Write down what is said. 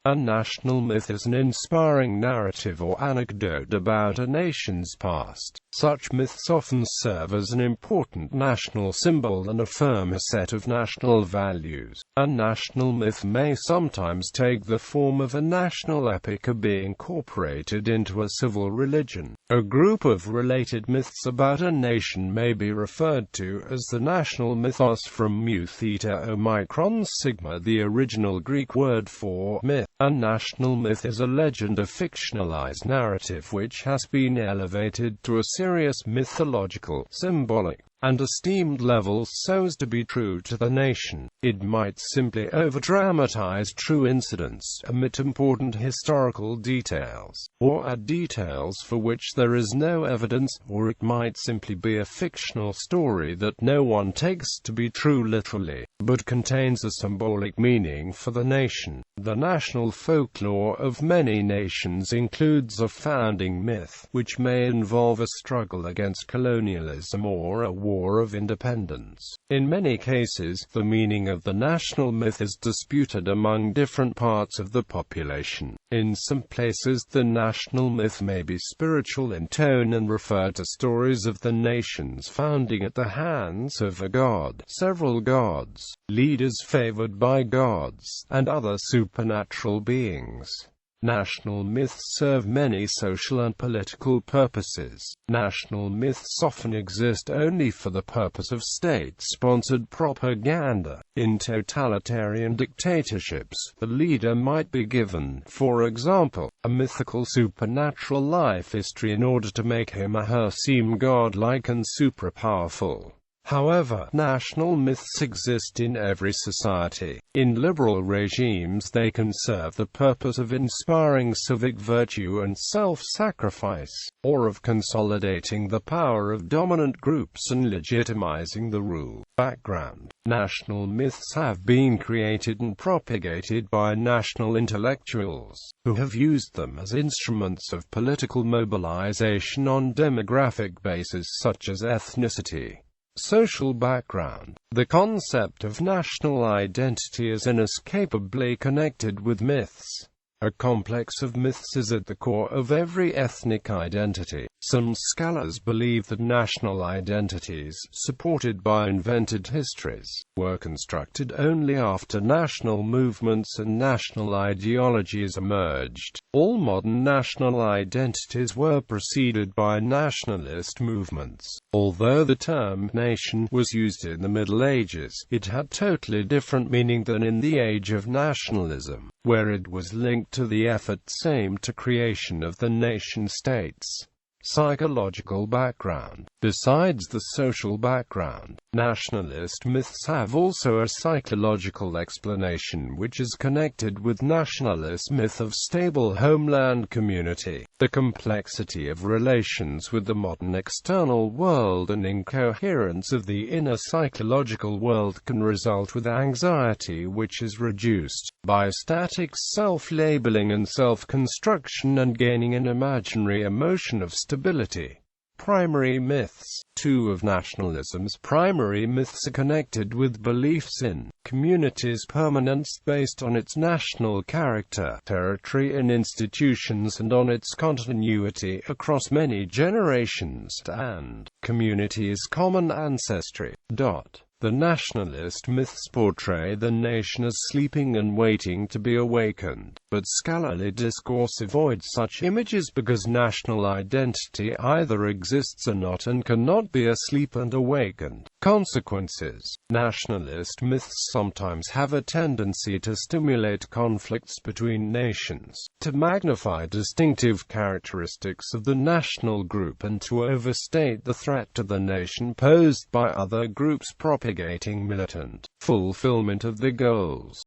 A national myth is an inspiring narrative or anecdote about a nation's past. Such myths often serve as an important national symbol and affirm a set of national values. A national myth may sometimes take the form of a national epic or be incorporated into a civil religion. A group of related myths about a nation may be referred to as the national mythos, from mu theta omicron sigma, the original Greek word for myth. A national myth is a legend, a fictionalized narrative which has been elevated to a serious mythological, symbolic, and esteemed level so as to be true to the nation. It might simply overdramatize true incidents, omit important historical details, or add details for which there is no evidence, or it might simply be a fictional story that no one takes to be true literally, but contains a symbolic meaning for the nation. The national folklore of many nations includes a founding myth, which may involve a struggle against colonialism or a war of independence. In many cases, the meaning of the national myth is disputed among different parts of the population. In some places, the national myth may be spiritual in tone and refer to stories of the nation's founding at the hands of a god, several gods, leaders favored by gods, and other supernatural beings. National myths serve many social and political purposes. National myths often exist only for the purpose of state-sponsored propaganda. In totalitarian dictatorships, the leader might be given, for example, a mythical supernatural life history in order to make him or her seem godlike and super-powerful. However, national myths exist in every society. In liberal regimes, they can serve the purpose of inspiring civic virtue and self-sacrifice, or of consolidating the power of dominant groups and legitimizing the rule. Background: national myths have been created and propagated by national intellectuals, who have used them as instruments of political mobilization on demographic bases such as ethnicity. Social background: the concept of national identity is inescapably connected with myths. A complex of myths is at the core of every ethnic identity. Some scholars believe that national identities, supported by invented histories, were constructed only after national movements and national ideologies emerged. All modern national identities were preceded by nationalist movements. Although the term nation was used in the Middle Ages, it had totally different meaning than in the age of nationalism, where it was linked to the efforts aimed to creation of the nation-states. Psychological background: besides the social background, nationalist myths have also a psychological explanation which is connected with nationalist myth of stable homeland community. The complexity of relations with the modern external world and incoherence of the inner psychological world can result with anxiety, which is reduced by static self-labeling and self-construction and gaining an imaginary emotion of stability. Primary myths: two of nationalism's primary myths are connected with beliefs in community's permanence based on its national character, territory and institutions, and on its continuity across many generations, and community's common ancestry. The nationalist myths portray the nation as sleeping and waiting to be awakened, but scholarly discourse avoids such images because national identity either exists or not and cannot be asleep and awakened. Consequences: nationalist myths sometimes have a tendency to stimulate conflicts between nations, to magnify distinctive characteristics of the national group, and to overstate the threat to the nation posed by other groups propagating militant fulfillment of the goals.